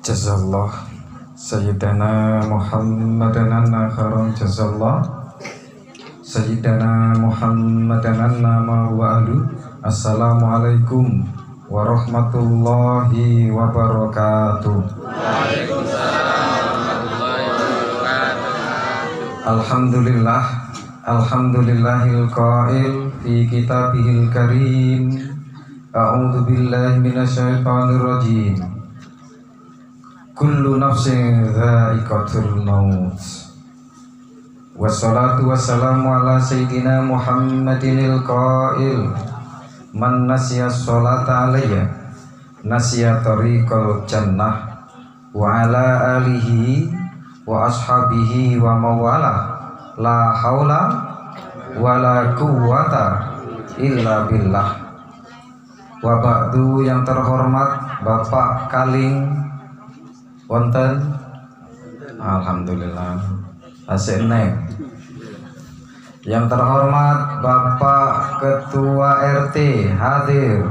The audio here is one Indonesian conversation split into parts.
Jazallah Sayyidana Muhammadan anna khairan jazallah Sayyidana Muhammadan anna ma'wa'alu. Assalamualaikum warahmatullahi wabarakatuh. Alhamdulillah, alhamdulillahil qail fi kitabihil karim. A'udzu billahi minasyaitonir rajim. Kullu nafsin dha'iqatul maut. Wassalatu wassalamu ala sayyidina Muhammadinil qail. Man nasiya sholata alayya nasiya tariqal jannah. Wa ala alihi wa ashabihi wa mawala. La haula wa la quwwata illa billah. Wa ba'du. Yang terhormat Bapak Kaling wonten, alhamdulillah asik neng. Yang terhormat Bapak Ketua RT hadir,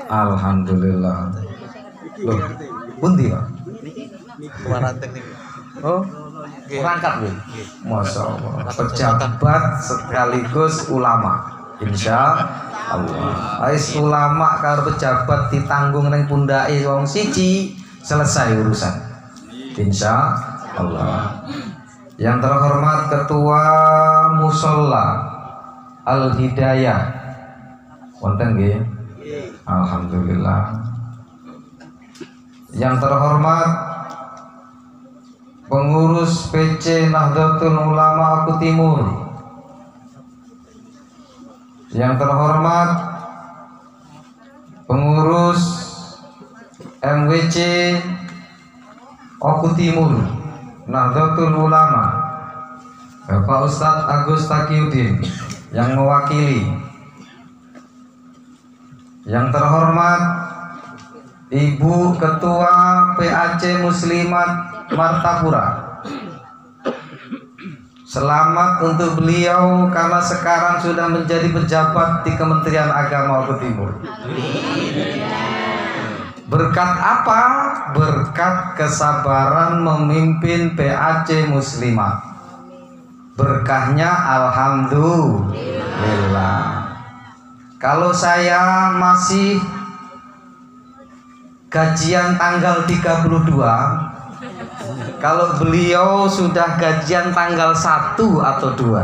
alhamdulillah. Loh, pundi Pak? Oh, berangkat Bu. Masya Allah, pejabat sekaligus ulama. Insya Allah, ais ulama karo pejabat ditanggung neng pundake wong siji, selesai urusan. Insya Allah. Yang terhormat Ketua Musola Al Hidayah wonten nggih? Alhamdulillah. Yang terhormat Pengurus PC Nahdlatul Ulama Aku Timur. Yang terhormat Pengurus MWC Oku Timur Nahdlatul Ulama, Bapak Ustadz Agus Taqiyuddin yang mewakili. Yang terhormat Ibu Ketua PAC Muslimat Martapura. Selamat untuk beliau karena sekarang sudah menjadi pejabat di Kementerian Agama Oku Timur. Berkat apa? Berkat kesabaran memimpin PAC Muslimat. Berkahnya alhamdulillah. Kalau saya masih gajian tanggal 32, kalau beliau sudah gajian tanggal 1 atau 2?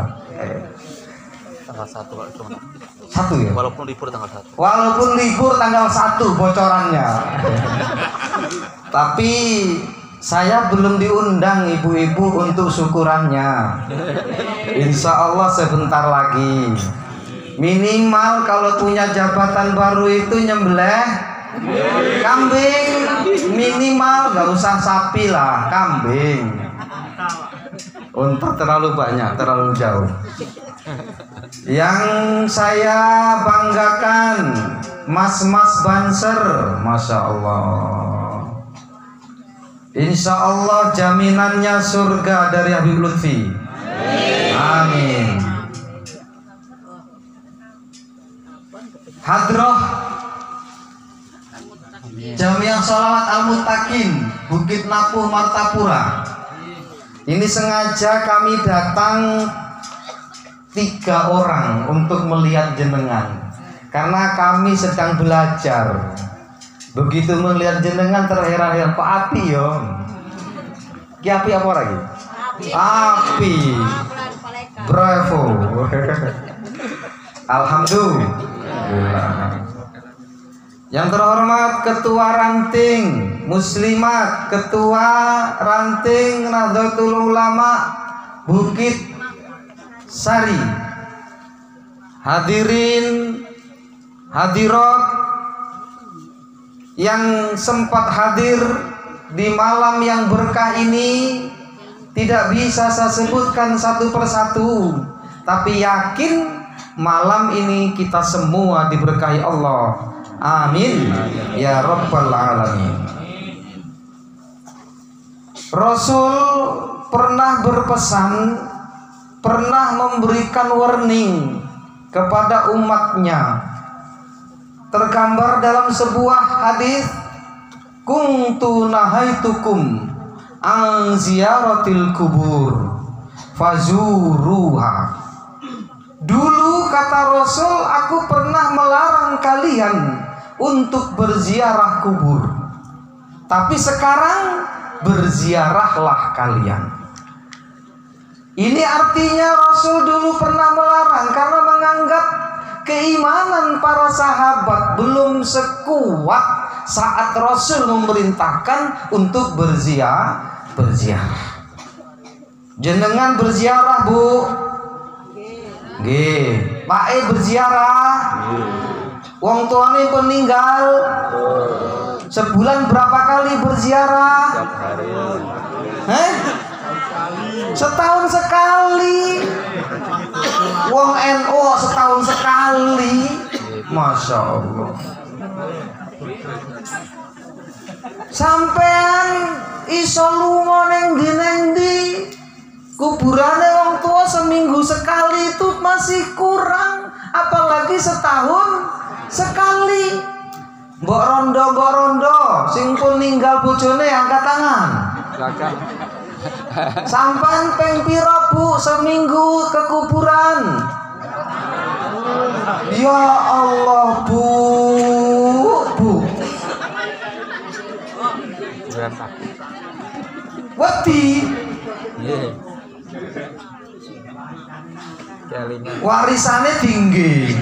Tanggal 1 Pak, cuma 1 ya? Walaupun libur tanggal 1. Walaupun libur tanggal 1 bocorannya. Tapi saya belum diundang ibu-ibu untuk syukurannya. Insya Allah sebentar lagi. Minimal kalau punya jabatan baru itu nyembelih kambing. Minimal, gak usah sapi lah, kambing. Unta terlalu banyak, terlalu jauh. Yang saya banggakan mas-mas Banser, Masya Allah. Insya Allah jaminannya surga dari Habib Lutfi. Amin. Hadroh Jamiah Sholawat Al-Muttaqin Bukit Napuh Martapura. Ini sengaja kami datang 3 orang untuk melihat jenengan karena kami sedang belajar. Begitu melihat jenengan terheran-heran, kok api yo? Ki api apa lagi? Api. Bravo. Alhamdulillah. Yang terhormat Ketua Ranting Muslimat, Ketua Ranting Nahdlatul Ulama Bukit Sari. Hadirin hadirat yang sempat hadir di malam yang berkah ini, tidak bisa saya sebutkan satu persatu, tapi yakin malam ini kita semua diberkahi Allah. Amin ya rabbal alamin. Rasul pernah berpesan, pernah memberikan warning kepada umatnya. Tergambar dalam sebuah hadis, kuntu nahaitukum an ziyaratil kubur fazuruha. Dulu kata Rasul, aku pernah melarang kalian untuk berziarah kubur, tapi sekarang berziarahlah kalian. Ini artinya Rasul dulu pernah melarang karena menganggap keimanan para sahabat belum sekuat saat Rasul memerintahkan untuk berziarah. Jenengan berziarah, Bu? Nggih. Pak berziarah? Wong tuane peninggal sebulan berapa kali berziarah? Setahun sekali. Wong NU setahun sekali. Masya Allah. Sampean iso lunga neng ndi kuburane wong tua seminggu sekali itu masih kurang, apalagi setahun sekali. Mbok rondo sing pun ninggal bojone angkat tangan. Sampan peng piro Bu seminggu ke kuburan? Ya Allah, Bu. Wedi. Warisane tinggi.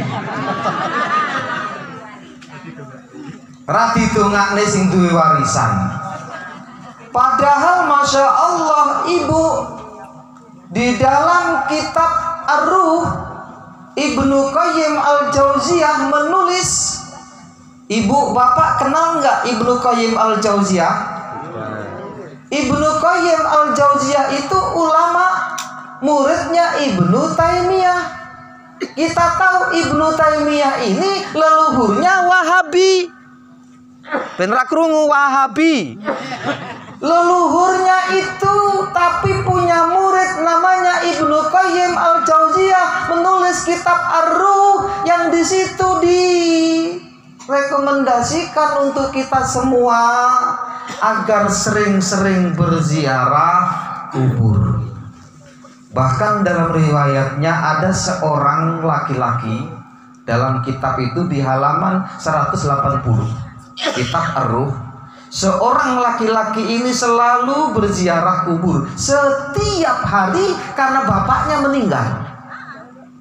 Rati dongakne sing duwe warisan. Padahal Masya Allah, Ibu, di dalam kitab Ar-Ruh, Ibnu Qayyim Al-Jauziyah menulis. Ibu bapak kenal nggak Ibnu Qayyim Al-Jauziyah? Ibnu Qayyim Al-Jauziyah itu ulama muridnya Ibnu Taimiyah. Kita tahu Ibnu Taimiyah ini leluhurnya Wahabi. Ben ra krungu Wahabi. Leluhurnya itu, tapi punya murid namanya Ibnu Qayyim Al-Jauziyah menulis kitab Ar-Ruh yang di situ direkomendasikan untuk kita semua agar sering-sering berziarah kubur. Bahkan dalam riwayatnya ada seorang laki-laki, dalam kitab itu di halaman 180 kitab Ar-Ruh, seorang laki-laki ini selalu berziarah kubur setiap hari karena bapaknya meninggal.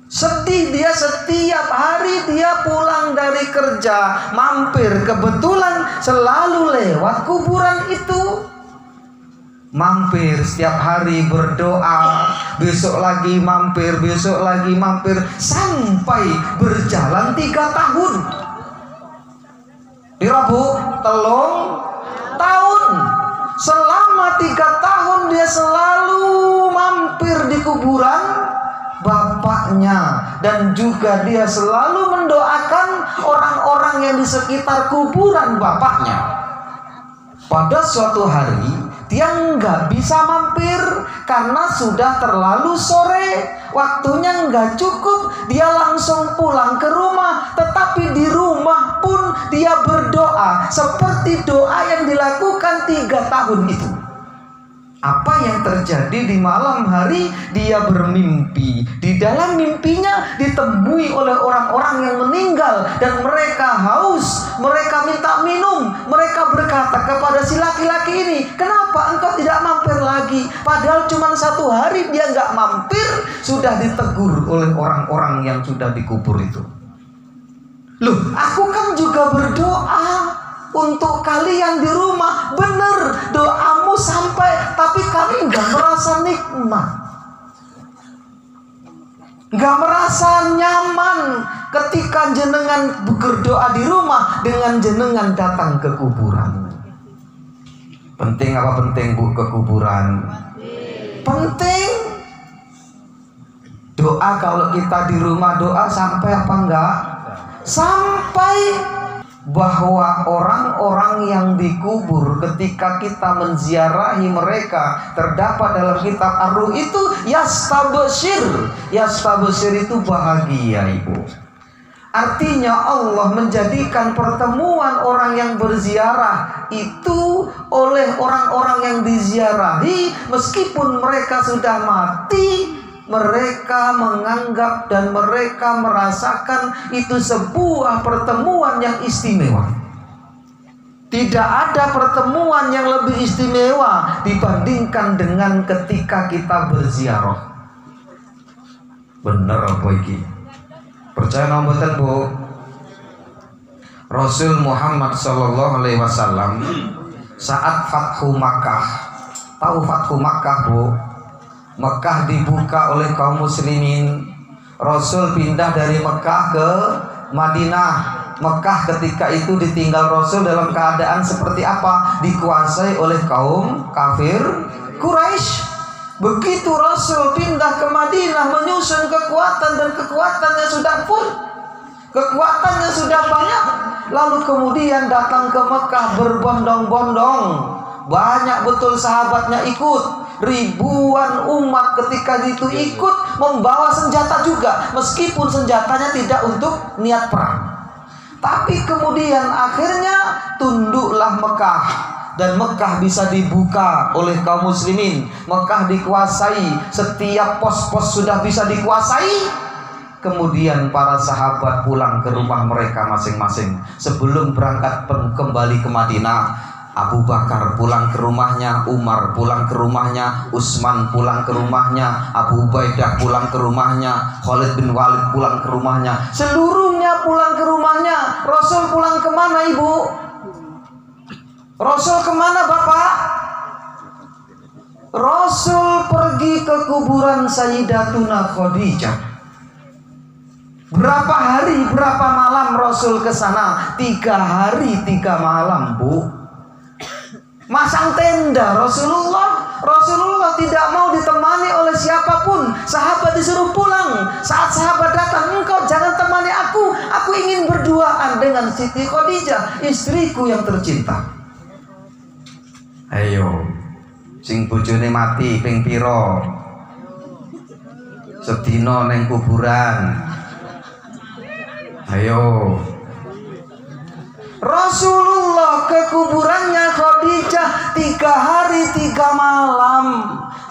Sedih dia, setiap hari dia pulang dari kerja mampir, kebetulan selalu lewat kuburan itu. Mampir setiap hari berdoa, besok lagi mampir, besok lagi mampir, sampai berjalan 3 tahun. Dirabu telung tahun. Selama 3 tahun dia selalu mampir di kuburan bapaknya, dan juga dia selalu mendoakan orang-orang yang di sekitar kuburan bapaknya. Pada suatu hari dia nggak bisa mampir karena sudah terlalu sore, waktunya nggak cukup. Dia langsung pulang ke rumah, tetapi di rumah pun dia berdoa seperti doa yang dilakukan 3 tahun itu. Apa yang terjadi di malam hari? Dia bermimpi. Di dalam mimpinya ditemui oleh orang-orang yang meninggal dan mereka haus, mereka minta minum. Mereka berkata kepada si laki-laki ini, "Kenapa engkau tidak mampir lagi?" Padahal cuma 1 hari dia nggak mampir, sudah ditegur oleh orang-orang yang sudah dikubur itu. Loh, aku kan juga berdoa untuk kalian di rumah. Bener, doamu sampai, tapi kami nggak merasa nikmat, nggak merasa nyaman ketika jenengan berdoa di rumah dengan jenengan datang ke kuburan. Penting apa penting Bu ke kuburan? Penting. Doa kalau kita di rumah doa sampai apa enggak? Sampai. Bahwa orang-orang yang dikubur ketika kita menziarahi mereka terdapat dalam kitab Ar-Ruh itu yastabsyir. Yastabsyir itu bahagia, Ibu. Artinya Allah menjadikan pertemuan orang yang berziarah itu oleh orang-orang yang diziarahi, meskipun mereka sudah mati, mereka menganggap dan mereka merasakan itu sebuah pertemuan yang istimewa. Tidak ada pertemuan yang lebih istimewa dibandingkan dengan ketika kita berziarah. Bener apa iki? Percaya mboten, Bu? Rasul Muhammad sallallahu alaihi wasallam saat Fathu Makkah. Tahu Fathu Makkah, Bu? Mekah dibuka oleh kaum muslimin. Rasul pindah dari Mekah ke Madinah. Mekah ketika itu ditinggal Rasul dalam keadaan seperti apa? Dikuasai oleh kaum kafir Quraisy. Begitu Rasul pindah ke Madinah menyusun kekuatan, dan kekuatannya sudah full, kekuatannya sudah banyak. Lalu kemudian datang ke Mekah berbondong-bondong. Banyak betul sahabatnya ikut. Ribuan umat ketika itu ikut membawa senjata juga, meskipun senjatanya tidak untuk niat perang. Tapi kemudian akhirnya tunduklah Mekah, dan Mekah bisa dibuka oleh kaum muslimin. Mekah dikuasai, setiap pos-pos sudah bisa dikuasai. Kemudian para sahabat pulang ke rumah mereka masing-masing. Sebelum berangkat kembali ke Madinah, Abu Bakar pulang ke rumahnya, Umar pulang ke rumahnya, Utsman pulang ke rumahnya, Abu Ubaidah pulang ke rumahnya, Khalid bin Walid pulang ke rumahnya. Seluruhnya pulang ke rumahnya. Rasul pulang kemana, Ibu? Rasul kemana, Bapak? Rasul pergi ke kuburan Sayyidatuna Khadijah. Berapa hari, berapa malam Rasul ke sana? 3 hari 3 malam, Bu. Masang tenda Rasulullah tidak mau ditemani oleh siapapun. Sahabat disuruh pulang. Saat sahabat datang, engkau jangan temani aku ingin berduaan dengan Siti Khadijah, istriku yang tercinta. Ayo, sing bojone mati ping pira? Sedina neng kuburan. Ayo. Rasulullah ke kuburannya Khadijah 3 hari 3 malam,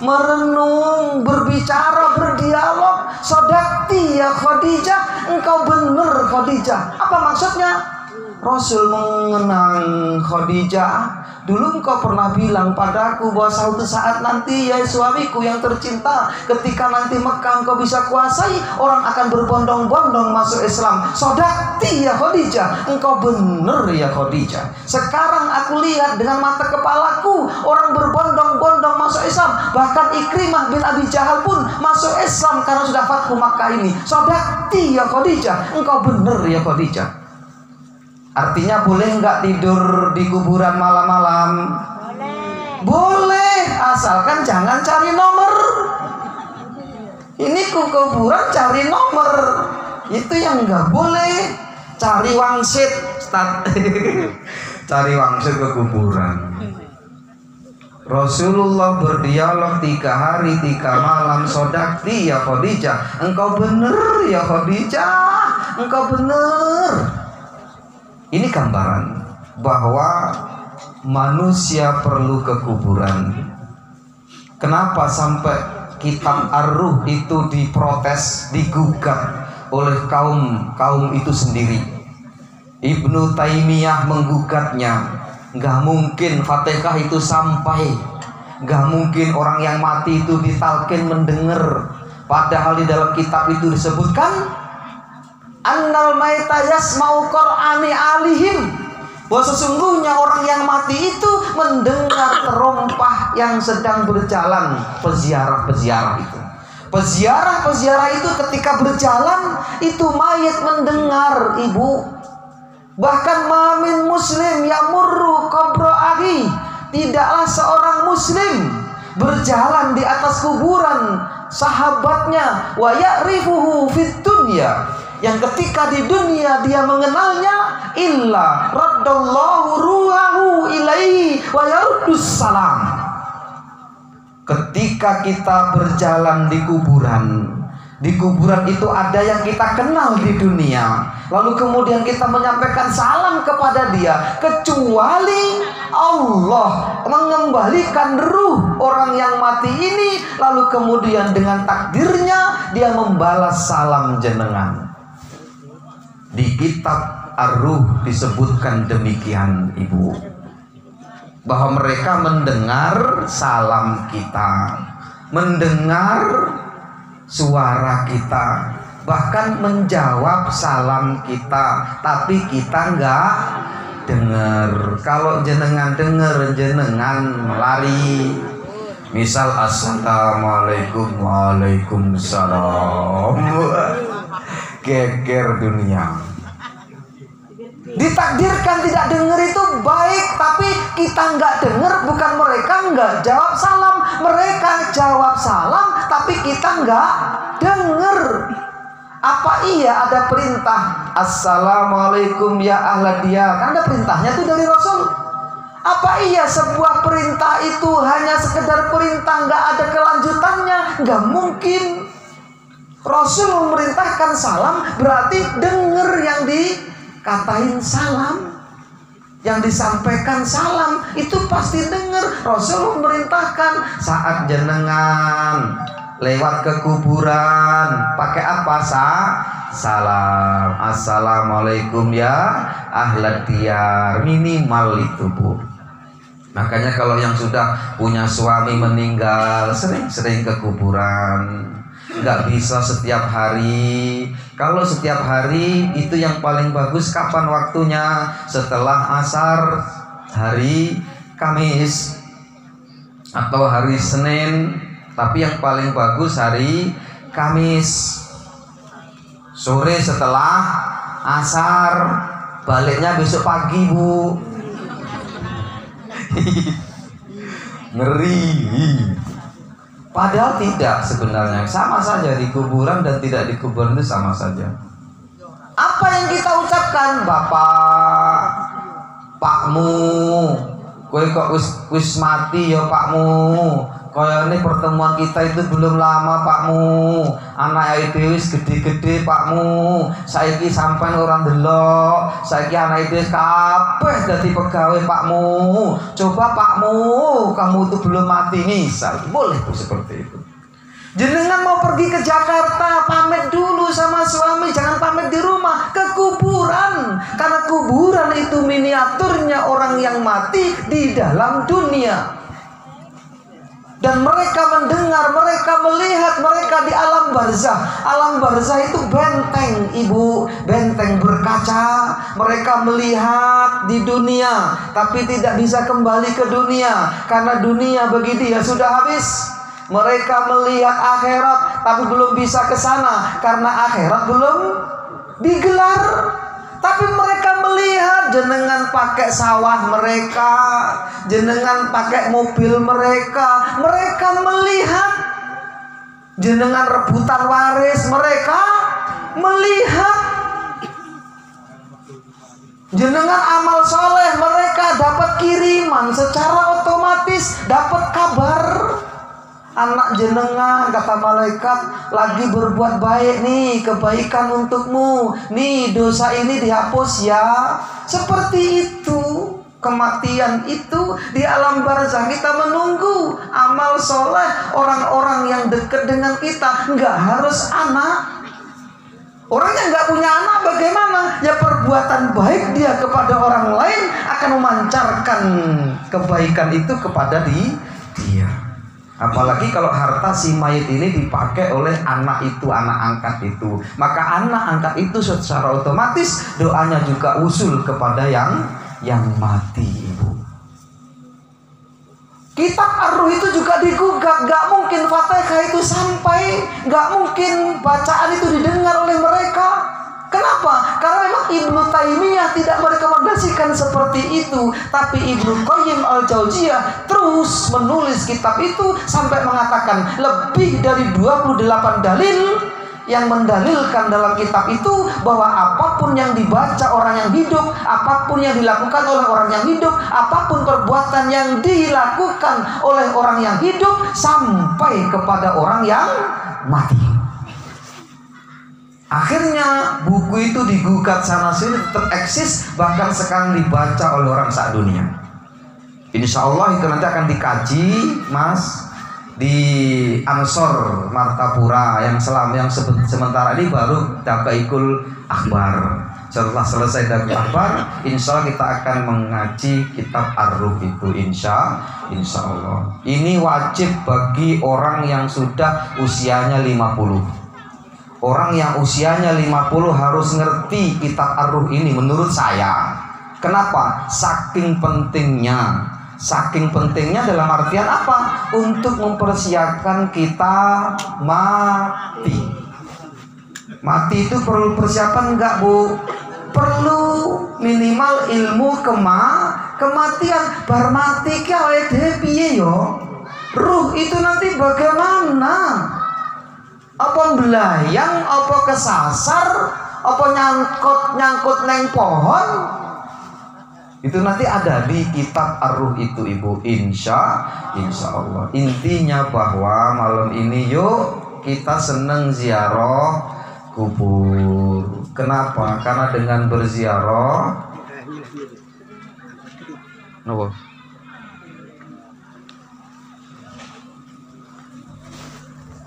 merenung, berbicara, berdialog. Sodakti ya Khadijah, engkau benar Khadijah. Apa maksudnya? Rasul mengenang Khadijah. Dulu engkau pernah bilang padaku bahwa suatu saat nanti ya suamiku yang tercinta, ketika nanti Mekah engkau bisa kuasai, orang akan berbondong-bondong masuk Islam. Sodakti ya Khadijah, engkau benar ya Khadijah. Sekarang aku lihat dengan mata kepalaku, orang berbondong-bondong masuk Islam. Bahkan Ikrimah bin Abi Jahal pun masuk Islam karena sudah Fathu Makkah ini. Sodakti ya Khadijah, engkau benar ya Khadijah. Artinya boleh nggak tidur di kuburan malam-malam? Boleh, asalkan jangan cari nomor. Ini kuburan cari nomor, itu yang nggak boleh. Cari wangsit, cari wangsit ke kuburan. Rasulullah berdialog 3 hari 3 malam. Sodakti ya Khadijah, engkau benar ya Khadijah, engkau benar. Ini gambaran bahwa manusia perlu ke kuburan. Kenapa sampai kitab Ar-Ruh itu diprotes, digugat oleh kaum itu sendiri? Ibnu Taimiyah menggugatnya. Gak mungkin Fatihah itu sampai, gak mungkin orang yang mati itu ditalkin mendengar. Padahal di dalam kitab itu disebutkan annal maita yasma'u qur'ani alihim, bahwa sesungguhnya orang yang mati itu mendengar terompah yang sedang berjalan. Peziarah-peziarah itu, peziarah-peziarah itu ketika berjalan itu mayit mendengar, Ibu. Bahkan mamin muslim yamurru qabra ahi, tidaklah seorang muslim berjalan di atas kuburan sahabatnya wa ya'rifuhu fid dunya, yang ketika di dunia dia mengenalnya, illa raddallahu ruhahu ilaihi wa yaruddus salam. Ketika kita berjalan di kuburan itu ada yang kita kenal di dunia, lalu kemudian kita menyampaikan salam kepada dia, kecuali Allah mengembalikan ruh orang yang mati ini, lalu kemudian dengan takdirnya dia membalas salam jenengan. Di kitab Ar-Ruh disebutkan demikian, Ibu, bahwa mereka mendengar salam kita, mendengar suara kita, bahkan menjawab salam kita, tapi kita enggak dengar. Kalau jenengan dengar, jenengan melari. Misal assalamualaikum, waalaikumsalam, geger dunia. Ditakdirkan tidak dengar itu baik, tapi kita nggak dengar. Bukan mereka nggak jawab salam, mereka jawab salam, tapi kita nggak dengar. Apa iya ada perintah assalamualaikum ya ahla diyar? Kan ada perintahnya tuh dari Rasul. Apa iya sebuah perintah itu hanya sekedar perintah, nggak ada kelanjutannya? Nggak mungkin. Rasul memerintahkan salam, berarti dengar yang dikatain salam, yang disampaikan salam, itu pasti dengar. Rasul memerintahkan saat jenengan lewat ke kuburan, pakai apa? Salam, assalamualaikum ya ahlad diyar, minimal itu, Bu. Makanya kalau yang sudah punya suami meninggal, sering-sering ke kuburan. Nggak bisa setiap hari. Kalau setiap hari itu yang paling bagus kapan waktunya? Setelah asar hari Kamis atau hari Senin. Tapi yang paling bagus hari Kamis sore setelah asar, baliknya besok pagi, Bu. Ngeri. Padahal tidak, sebenarnya sama saja di kuburan dan tidak di kuburan itu sama saja. Apa yang kita ucapkan? Bapak, Pakmu, kowe kok wis mati ya Pakmu. Kaya ini pertemuan kita itu belum lama Pakmu. Anak itu wis gede-gede Pakmu. Saiki sampean orang delok. Saiki anak itu kabeh dadi pegawai Pakmu. Coba Pakmu, kamu itu belum mati, misal. Boleh seperti itu. Jenengan mau pergi ke Jakarta, pamit dulu sama suami, jangan pamit di rumah, ke kuburan. Karena kuburan itu miniaturnya orang yang mati di dalam dunia. Dan mereka mendengar, mereka melihat, mereka di alam barzah. Alam barzah itu benteng, Ibu, benteng berkaca. Mereka melihat di dunia, tapi tidak bisa kembali ke dunia, karena dunia bagi dia sudah habis. Mereka melihat akhirat, tapi belum bisa ke sana, karena akhirat belum digelar. Tapi mereka melihat jenengan pakai sawah mereka, jenengan pakai mobil mereka. Mereka melihat jenengan rebutan waris, mereka melihat jenengan amal soleh, mereka dapat kiriman secara otomatis, dapat kabar. Anak jenengan, kata malaikat, lagi berbuat baik nih, kebaikan untukmu. Nih dosa ini dihapus ya. Seperti itu. Kematian itu di alam barzah, kita menunggu amal soleh orang-orang yang dekat dengan kita. Nggak harus anak. Orang yang nggak punya anak bagaimana? Ya perbuatan baik dia kepada orang lain akan memancarkan kebaikan itu kepada dia. Apalagi kalau harta si mayit ini dipakai oleh anak itu, anak angkat itu, maka anak angkat itu secara otomatis doanya juga usul kepada yang mati, Ibu. Kitab Ar-Ruh itu juga digugat. Gak mungkin Fatihah itu sampai, gak mungkin bacaan itu didengar oleh mereka. Kenapa? Karena memang Ibnu Taimiyah tidak merekomendasikan seperti itu. Tapi Ibnu Qayyim Al-Jauziyah terus menulis kitab itu sampai mengatakan lebih dari 28 dalil yang mendalilkan dalam kitab itu bahwa apapun yang dibaca orang yang hidup, apapun yang dilakukan oleh orang yang hidup, apapun perbuatan yang dilakukan oleh orang yang hidup sampai kepada orang yang mati. Akhirnya buku itu digugat sana sini, tetap eksis, bahkan sekarang dibaca oleh orang sak-dunia. Insya Allah itu nanti akan dikaji, Mas, di Ansor Martapura yang sementara ini baru Daqaiqul Akhbar. Setelah selesai Daqaiqul Akhbar, insya Allah kita akan mengaji kitab Ar-Ruh itu, insya Allah. Ini wajib bagi orang yang sudah usianya 50. Orang yang usianya 50 harus ngerti kitab Ar-Ruh ini menurut saya. Kenapa? Saking pentingnya. Saking pentingnya dalam artian apa? Untuk mempersiapkan kita mati. Mati itu perlu persiapan enggak, Bu? Perlu minimal ilmu kematian. Bar mati ki awake piye yo? Ruh itu nanti bagaimana? Apa belayang, apa kesasar, apa nyangkut neng pohon? Itu nanti ada di kitab Ar-Ruh itu, Ibu. Insya Allah. Intinya bahwa malam ini yuk kita seneng ziarah kubur. Kenapa? Karena dengan berziarah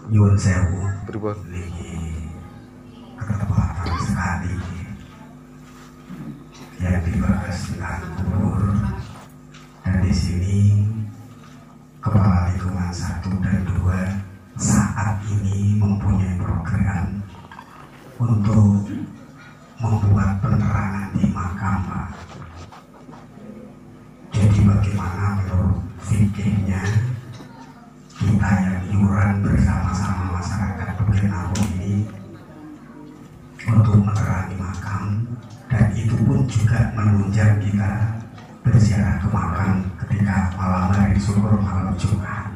nyuwun sewu Berubah. ketepatan sekali yang dibahas tentang kubur, dan di sini Kepala Lingkungan 1 dan 2 saat ini mempunyai program untuk membuat penerangan di makam, Pak. Jadi bagaimana menurut fikirnya kita yang iuran bersama-sama masyarakat Begenau ini untuk menerangi makam, dan itu pun juga menunjang kita berziarah ke makam ketika malam hari syukur malam Jumat.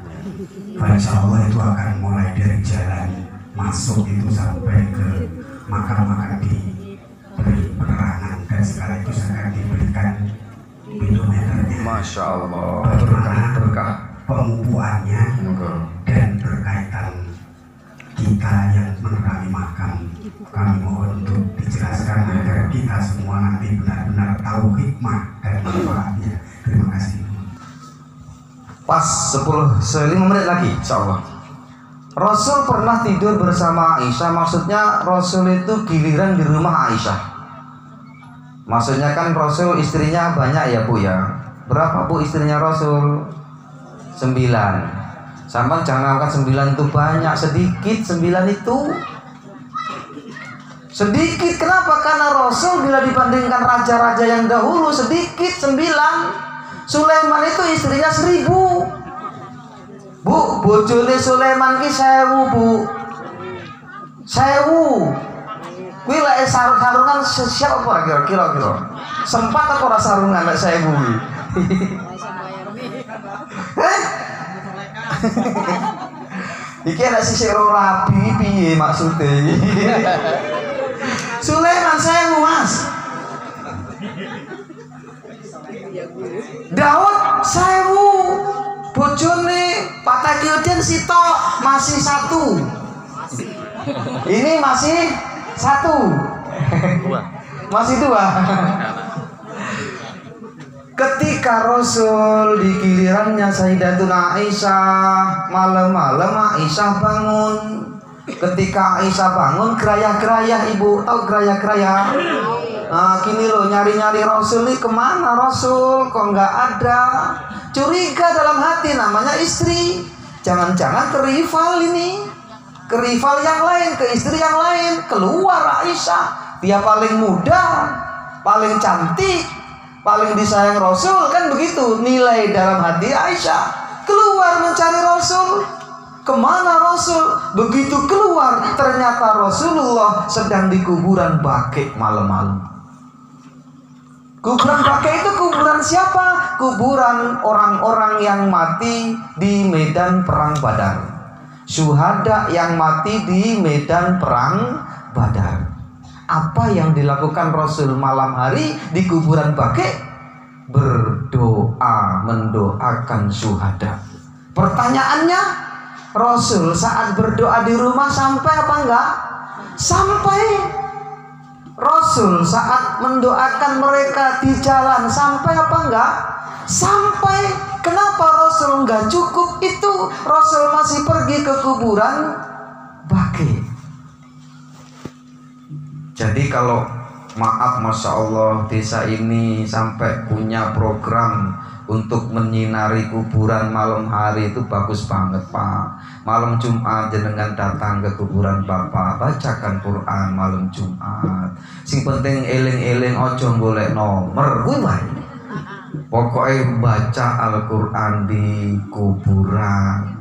Insya Allah itu akan mulai dari jalan masuk itu sampai ke makam-makam diberi penerangan, dan sekaligus akan diberikan pedometernya. Masya Allah. Berkah pengubuhannya dan berkaitan kita yang menerangi makam. Kami mohon untuk dijelaskan agar kita semua nanti benar-benar tahu hikmah dan manfaatnya. Terima kasih. Pas 5 menit lagi, insya Allah. Rasul pernah tidur bersama Aisyah. Maksudnya Rasul itu giliran di rumah Aisyah. Maksudnya kan Rasul istrinya banyak ya, Bu ya. Berapa, Bu, istrinya Rasul? 9. Sama jangan angkat 9 itu banyak, sedikit 9 itu sedikit. Kenapa? Karena Rasul bila dibandingkan raja-raja yang dahulu sedikit 9. Sulaiman itu istrinya 1000. Bu, bojone Sulaiman ki 1000, Bu. 1000. Kuwi lek sarungan siap apa kira-kira? Sempat apa ora sarungan lek 1000 kuwi? Iki ada sisi rapi piye maksudnya? Sulaiman 1000, Mas. Daud 1000. Bojone Patakyodin sitok masih 1. Ini masih 1. Masih 2. Ketika Rasul di gilirannya Sayyidatuna Aisyah, malam-malam Aisyah bangun. Ketika Aisyah bangun, gerayah-gerayah, Ibu. Tahu gerayah-gerayah? Nah, gini loh, nyari-nyari Rasul nih, kemana Rasul? Kok nggak ada? Curiga dalam hati, namanya istri. Jangan-jangan ke rival ini, ke rival yang lain, ke istri yang lain. Keluar Aisyah, dia paling muda, paling cantik, paling disayang Rasul, kan begitu nilai dalam hati Aisyah. Keluar mencari Rasul. Kemana Rasul? Begitu keluar, ternyata Rasulullah sedang di kuburan Baqi malam-malam. Kuburan Baqi itu kuburan siapa? Kuburan orang-orang yang mati di medan perang Badar. Syuhada yang mati di medan perang Badar. Apa yang dilakukan Rasul malam hari di kuburan Baqi? Berdoa, mendoakan syuhada. Pertanyaannya, Rasul saat berdoa di rumah sampai apa enggak? Sampai Rasul saat mendoakan mereka di jalan, sampai apa enggak? Sampai. Kenapa Rasul enggak cukup itu? Rasul masih pergi ke kuburan Baqi. Jadi kalau maaf, Masya Allah, desa ini sampai punya program untuk menyinari kuburan malam hari, itu bagus banget Pak. Malam Jumat jenengan datang ke kuburan Bapak, bacakan Quran malam Jumat. Sing penting eling-eling, ojo golek nomor kuwi wae. Pokoknya baca Al-Quran di kuburan,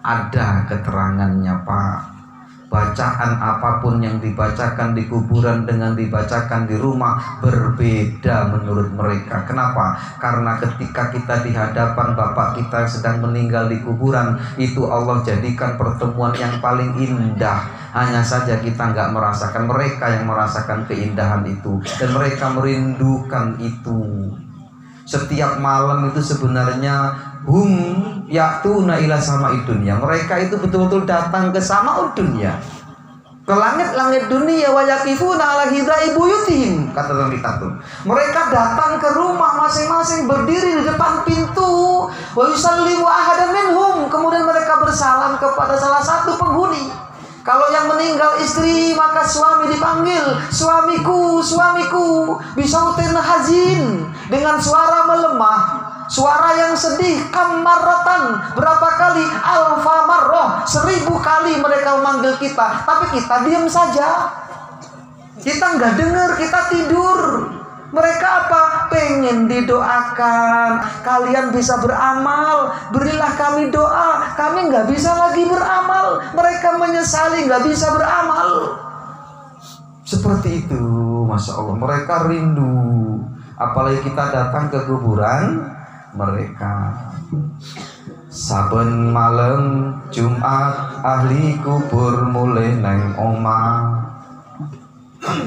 ada keterangannya Pak. Bacaan apapun yang dibacakan di kuburan dengan dibacakan di rumah berbeda menurut mereka. Kenapa? Karena ketika kita di hadapan Bapak kita sedang meninggal di kuburan, itu Allah jadikan pertemuan yang paling indah. Hanya saja kita nggak merasakan, mereka yang merasakan keindahan itu, dan mereka merindukan itu. Setiap malam itu sebenarnya ya'tuna ila sama'i dunya. Mereka itu betul-betul datang ke sama'ud dunya, ke langit-langit dunia. Wa yaqifuna ala hidai buyutihim, kata dalam kitab. Mereka datang ke rumah masing-masing, berdiri di depan pintu. Wa yusallimu ahadan minhum, kemudian mereka bersalam kepada salah satu penghuni. Kalau yang meninggal istri, maka suami dipanggil, suamiku, suamiku, bisautin hazin, dengan suara melemah, suara yang sedih. Kamaratan, berapa kali? Alfa marroh, 1000 kali mereka memanggil kita, tapi kita diam saja. Kita nggak dengar, kita tidur. Mereka apa? Pengen didoakan. Kalian bisa beramal, berilah kami doa. Kami nggak bisa lagi beramal. Mereka menyesali nggak bisa beramal. Seperti itu, Masya Allah. Mereka rindu. Apalagi kita datang ke kuburan mereka. Saben malam Jumat ahli kubur mulai neng omah.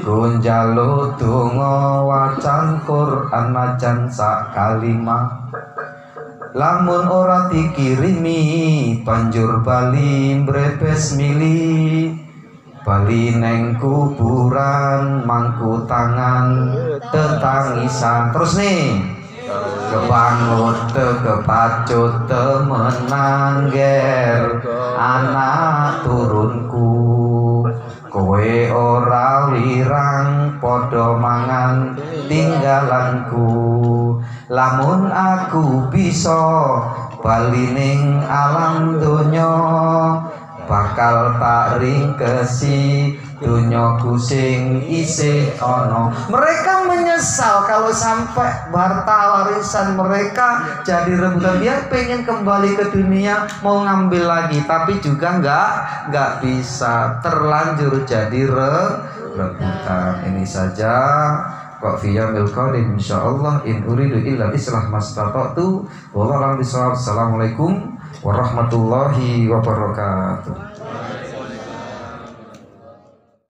Gunjalo donga wacan Quran najan sak kalimah. Lamun ora dikirimi banjur bali mbrebes mili. Bali neng kuburan mangku tangan tetangisan. Terus nih, kebangut kepacut temenangger anak turunku. Kowe ora wirang podo mangan tinggalanku. Lamun aku bisa bali ning alam donya, bakal tak ringkesi dunyaku sing isih ono. Mereka menyesal kalau sampai harta warisan mereka jadi rebutan. Dia pengen kembali ke dunia, mau ngambil lagi, tapi juga nggak bisa, terlanjur jadi rebutan. Ini saja. Wa fi yaumil qadim insyaallah, in uridu illa islah mastata'tu wallahu a'lam bishawab. Assalamualaikum warahmatullahi wabarakatuh.